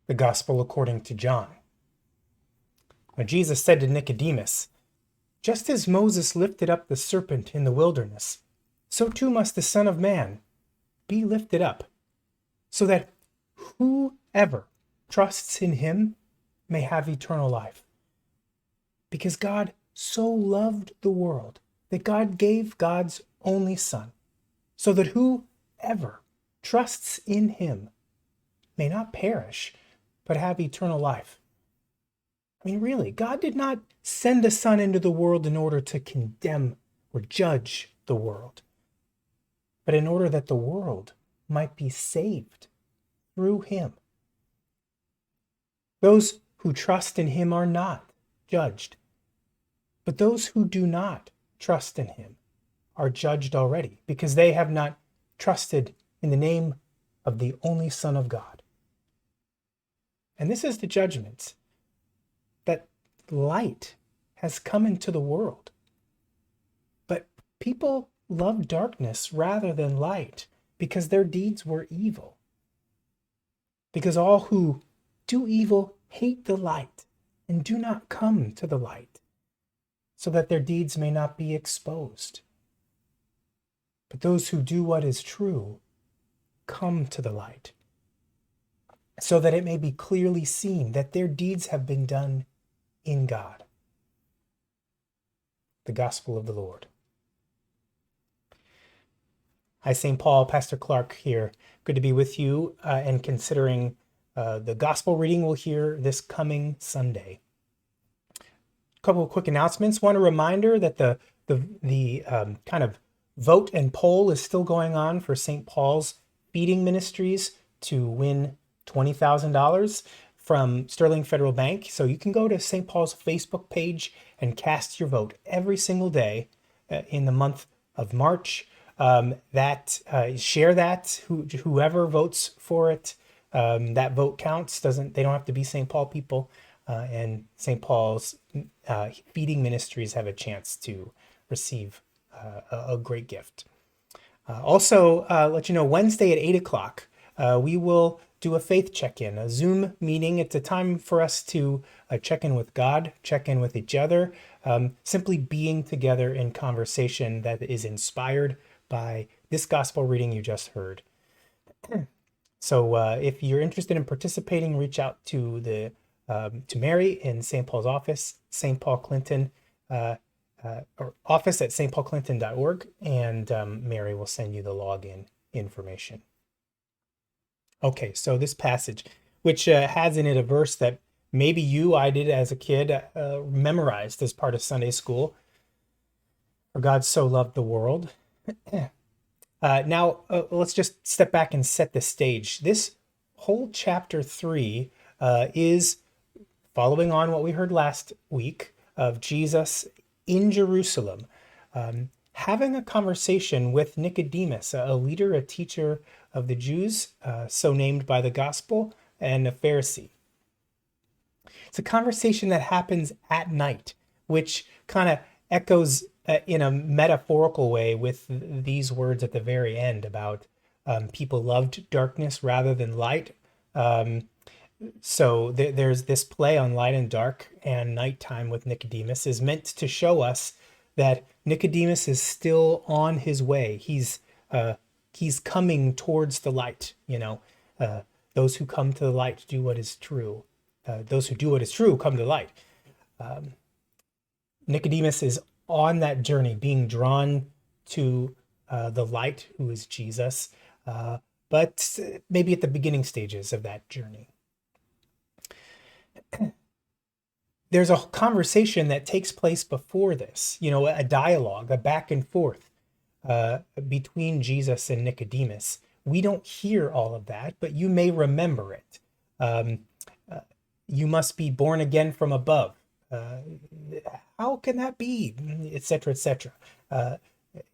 The Gospel according to John. When Jesus said to Nicodemus, "Just as Moses lifted up the serpent in the wilderness, so too must the Son of Man be lifted up, so that whoever trusts in him may have eternal life. Because God so loved the world that God gave God's only Son, so that whoever trusts in him may not perish, but have eternal life." I mean, really, God did not send the Son into the world in order to condemn or judge the world, but in order that the world might be saved through him. Those who trust in him are not judged, but those who do not trust in him are judged already, because they have not trusted in the name of the only Son of God. And this is the judgment, that light has come into the world. But people love darkness rather than light because their deeds were evil. Because all who do evil hate the light and do not come to the light, so that their deeds may not be exposed. But those who do what is true come to the light, so that it may be clearly seen that their deeds have been done in God. The Gospel of the Lord. Hi, St. Paul, Pastor Clark here. Good to be with you and considering the Gospel reading we'll hear this coming Sunday. A couple of quick announcements. One, a reminder that the kind of vote and poll is still going on for St. Paul's Feeding Ministries to win $20,000 from Sterling Federal Bank. So you can go to St. Paul's Facebook page and cast your vote every single day in the month of March. Share that. Whoever votes for it, that vote counts. They don't have to be St. Paul people. And St. Paul's Feeding Ministries have a chance to receive a great gift. Also, let you know, Wednesday at 8 o'clock, we will do a faith check-in, a Zoom meeting. It's a time for us to check in with God, check in with each other, simply being together in conversation that is inspired by this gospel reading you just heard. So if you're interested in participating, reach out to Mary in St. Paul's office, St. Paul Clinton, or office at stpaulclinton.org, and Mary will send you the login information. Okay, so this passage, which has in it a verse that maybe I did as a kid, memorized as part of Sunday school. For God so loved the world. Now, let's just step back and set the stage. This whole chapter 3 is following on what we heard last week of Jesus in Jerusalem, having a conversation with Nicodemus, a leader, a teacher of the Jews, so named by the gospel, and a Pharisee. It's a conversation that happens at night, which kind of echoes in a metaphorical way with these words at the very end about people loved darkness rather than light. So there's this play on light and dark, and nighttime with Nicodemus is meant to show us that Nicodemus is still on his way. He's coming towards the light. Those who come to the light do what is true. Those who do what is true come to the light. Nicodemus is on that journey, being drawn to the light, who is Jesus, but maybe at the beginning stages of that journey. There's a conversation that takes place before this, a dialogue, a back and forth between Jesus and Nicodemus. We don't hear all of that, but you may remember it. You must be born again from above. How can that be? Etc., etc.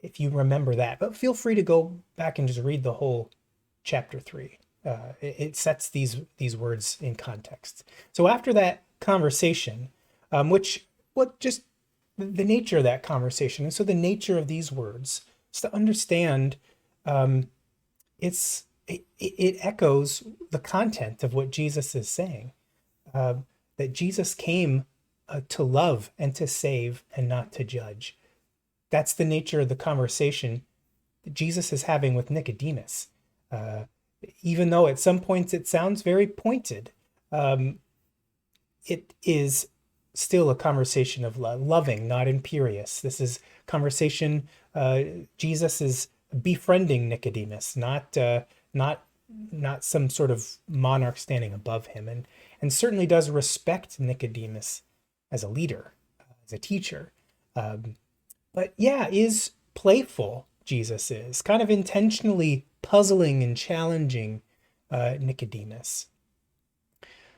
If you remember that, but feel free to go back and just read the whole chapter 3. It sets these words in context. So after that conversation, just the nature of that conversation, and so the nature of these words is to understand it's it echoes the content of what Jesus is saying, uh, that Jesus came to love and to save and not to judge. That's the nature of the conversation that Jesus is having with Nicodemus. Uh, Even though at some points it sounds very pointed, um, it is still a conversation of loving, not imperious. This is conversation. Jesus is befriending Nicodemus, not not some sort of monarch standing above him, and certainly does respect Nicodemus as a leader, as a teacher. But yeah, is playful. Jesus is kind of intentionally puzzling and challenging Nicodemus.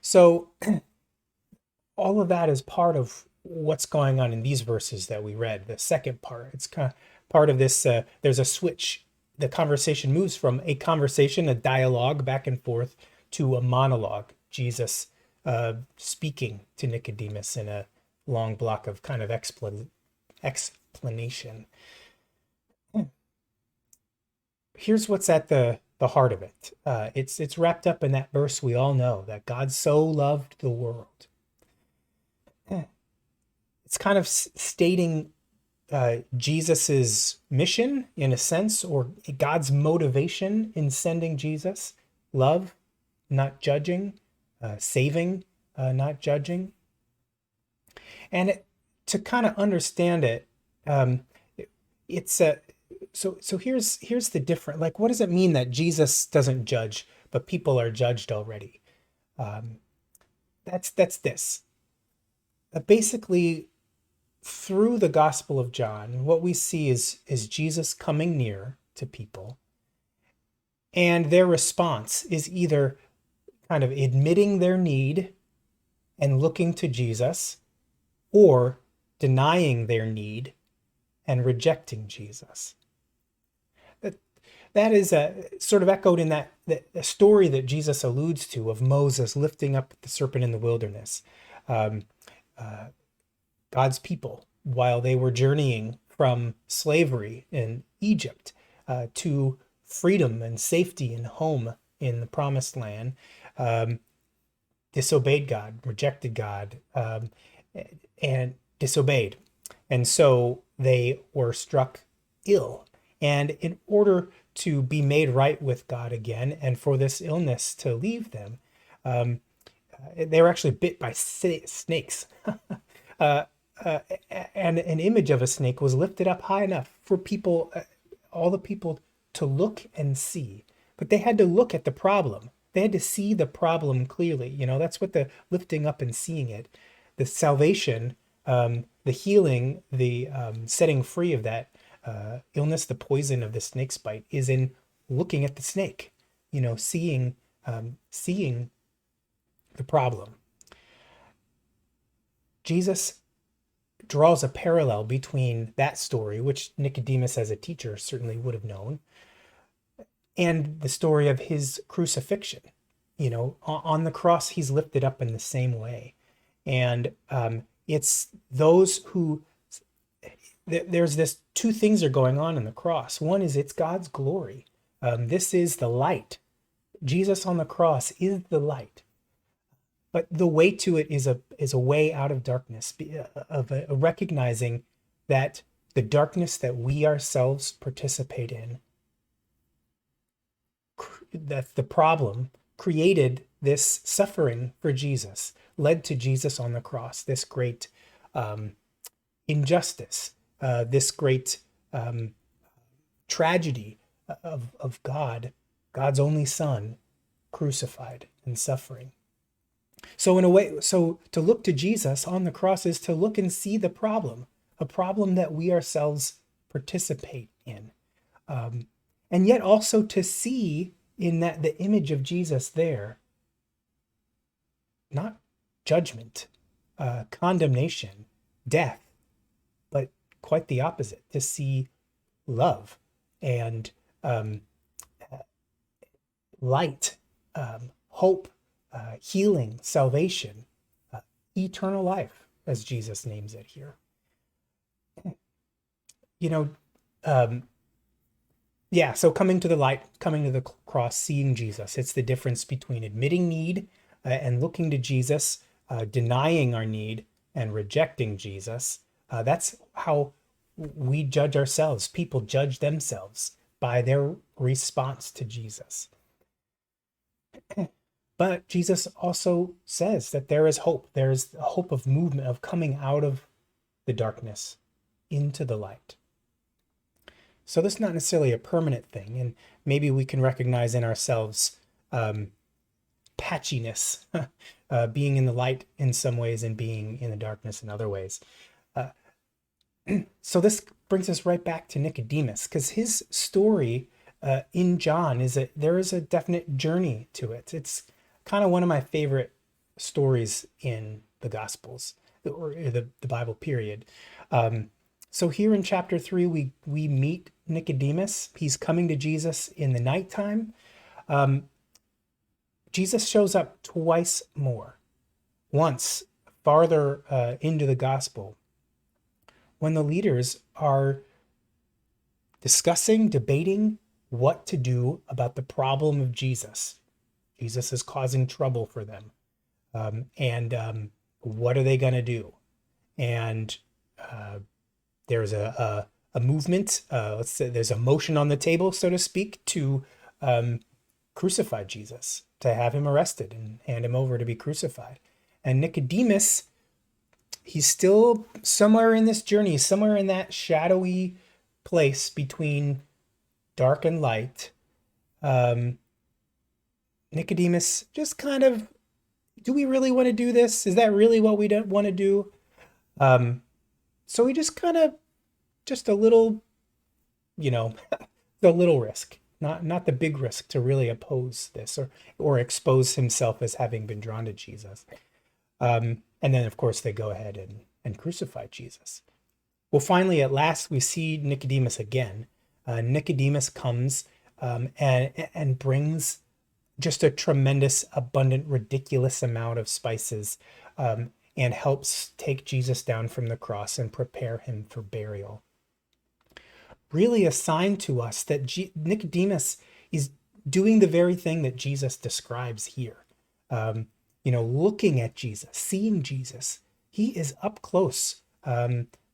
So all of that is part of what's going on in these verses that we read. The second part, it's kind of part of this. There's a switch. The conversation moves from a conversation, a dialogue back and forth, to a monologue. Jesus speaking to Nicodemus in a long block of kind of explanation. Here's what's at the heart of it. It's wrapped up in that verse we all know, that God so loved the world. It's kind of stating Jesus's mission in a sense, or God's motivation in sending Jesus: love, not judging; saving, not judging. And to kind of understand it, it's a so here's the difference. Like, what does it mean that Jesus doesn't judge, but people are judged already? That's this. Basically, through the Gospel of John, what we see is Jesus coming near to people, and their response is either kind of admitting their need and looking to Jesus, or denying their need and rejecting Jesus. That is sort of echoed in that the story that Jesus alludes to of Moses lifting up the serpent in the wilderness. God's people, while they were journeying from slavery in Egypt to freedom and safety and home in the promised land, disobeyed God, rejected God, and disobeyed. And so they were struck ill. And in order to be made right with God again, and for this illness to leave them, they were actually bit by snakes. And an image of a snake was lifted up high enough for people, all the people, to look and see. But they had to look at the problem. They had to see the problem clearly. You know, that's what the lifting up and seeing it, the salvation, the healing, the setting free of that illness, the poison of the snake's bite, is in looking at the snake. You know, seeing the problem. Jesus draws a parallel between that story, which Nicodemus as a teacher certainly would have known, and the story of his crucifixion. You know, on the cross, he's lifted up in the same way. And it's those who, there's this, two things are going on in the cross. One is it's God's glory. This is the light. Jesus on the cross is the light. But the way to it is a way out of darkness, of recognizing that the darkness that we ourselves participate in, that the problem created this suffering for Jesus, led to Jesus on the cross, this great injustice, this great tragedy of God's only Son, crucified and suffering. So in a way, so to look to Jesus on the cross is to look and see the problem, a problem that we ourselves participate in. And yet also to see in that the image of Jesus there, not judgment, condemnation, death, but quite the opposite, to see love and light, hope, healing, salvation, eternal life, as Jesus names it here. You know, Yeah, so coming to the light, coming to the cross, seeing Jesus. It's the difference between admitting need and looking to Jesus, denying our need and rejecting Jesus. That's how we judge ourselves. People judge themselves by their response to Jesus. But Jesus also says that there is hope. There is a hope of movement, of coming out of the darkness into the light. So this is not necessarily a permanent thing, and maybe we can recognize in ourselves patchiness, being in the light in some ways and being in the darkness in other ways. So this brings us right back to Nicodemus, because his story in John is that there is a definite journey to it. It's kind of one of my favorite stories in the Gospels or the Bible period. So here in chapter 3, we meet Nicodemus. He's coming to Jesus in the nighttime. Jesus shows up twice more. Once farther into the gospel, when the leaders are discussing, debating what to do about the problem of Jesus. Jesus is causing trouble for them. And what are they going to do? And there's a movement, let's say there's a motion on the table, so to speak, to crucify Jesus, to have him arrested and hand him over to be crucified. And Nicodemus, he's still somewhere in this journey, somewhere in that shadowy place between dark and light. Nicodemus just kind of, do we really want to do this? Is that really what we don't want to do? So he just kind of, just a little, the little risk, not the big risk to really oppose this or expose himself as having been drawn to Jesus. And then, of course, they go ahead and crucify Jesus. Well, finally, at last, we see Nicodemus again. Nicodemus comes and brings just a tremendous, abundant, ridiculous amount of spices and helps take Jesus down from the cross and prepare him for burial. Really a sign to us that Nicodemus is doing the very thing that Jesus describes here. Looking at Jesus, seeing Jesus. He is up close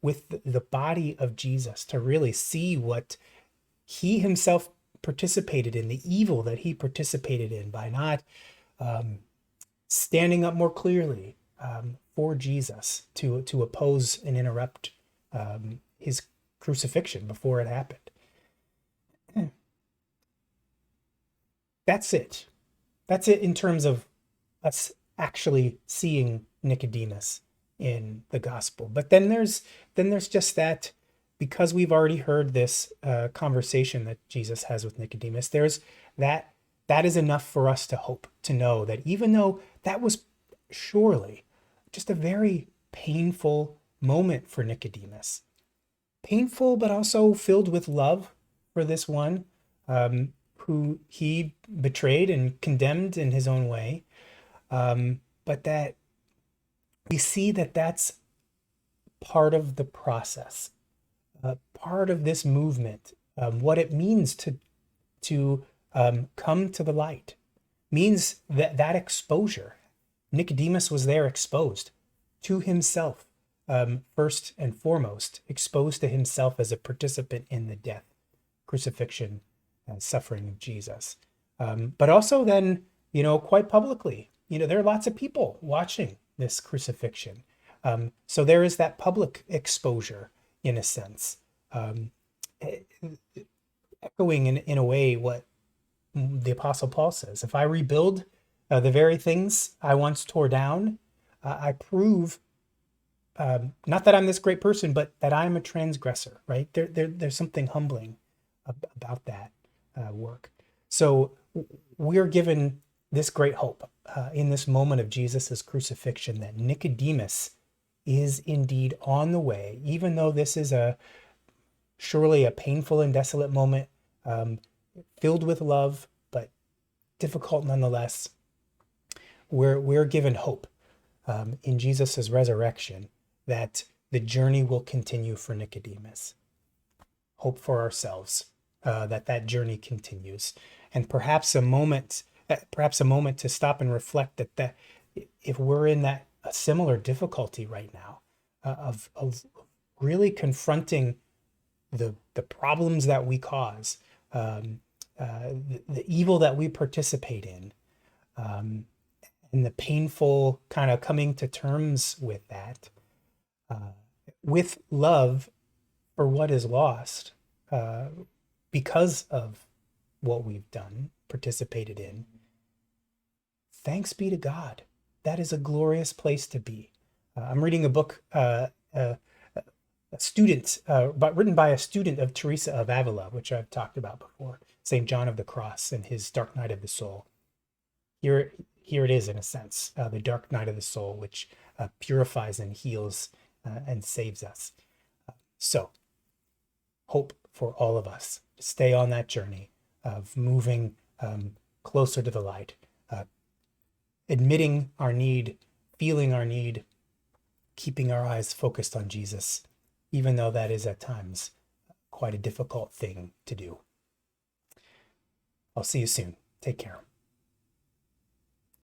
with the body of Jesus to really see what he himself participated in, the evil that he participated in by not standing up more clearly for Jesus to oppose and interrupt his crucifixion before it happened. That's it. That's it in terms of us actually seeing Nicodemus in the gospel. But then there's just that, because we've already heard this conversation that Jesus has with Nicodemus, there's that is enough for us to hope, to know that even though that was surely just a very painful moment for Nicodemus, painful but also filled with love for this one who he betrayed and condemned in his own way, but that we see that that's part of the process, part of this movement. What it means to come to the light means that exposure. Nicodemus was there exposed to himself, first and foremost, exposed to himself as a participant in the death, crucifixion, and suffering of Jesus. But also then, quite publicly, there are lots of people watching this crucifixion. So there is that public exposure, in a sense, echoing in a way what the Apostle Paul says. If I rebuild the very things I once tore down, I prove not that I'm this great person, but that I'm a transgressor, right? There's something humbling about that work. So we're given this great hope in this moment of Jesus's crucifixion, that Nicodemus is indeed on the way, even though this is surely a painful and desolate moment, filled with love, but difficult nonetheless. We're given hope in Jesus's resurrection that the journey will continue for Nicodemus. Hope for ourselves that journey continues, and perhaps a moment to stop and reflect that if we're in that a similar difficulty right now, of really confronting the problems that we cause, the evil that we participate in, um, and the painful kind of coming to terms with that, uh, with love for what is lost, uh, because of what we've done, participated in. Thanks be to God. That is a glorious place to be. I'm reading a book, a student, but written by a student of Teresa of Avila, which I've talked about before, St. John of the Cross and his Dark Night of the Soul. Here it is, in a sense, the dark night of the soul, which purifies and heals and saves us. So, hope for all of us to stay on that journey of moving closer to the light, admitting our need, feeling our need, keeping our eyes focused on Jesus, even though that is at times quite a difficult thing to do. I'll see you soon. Take care.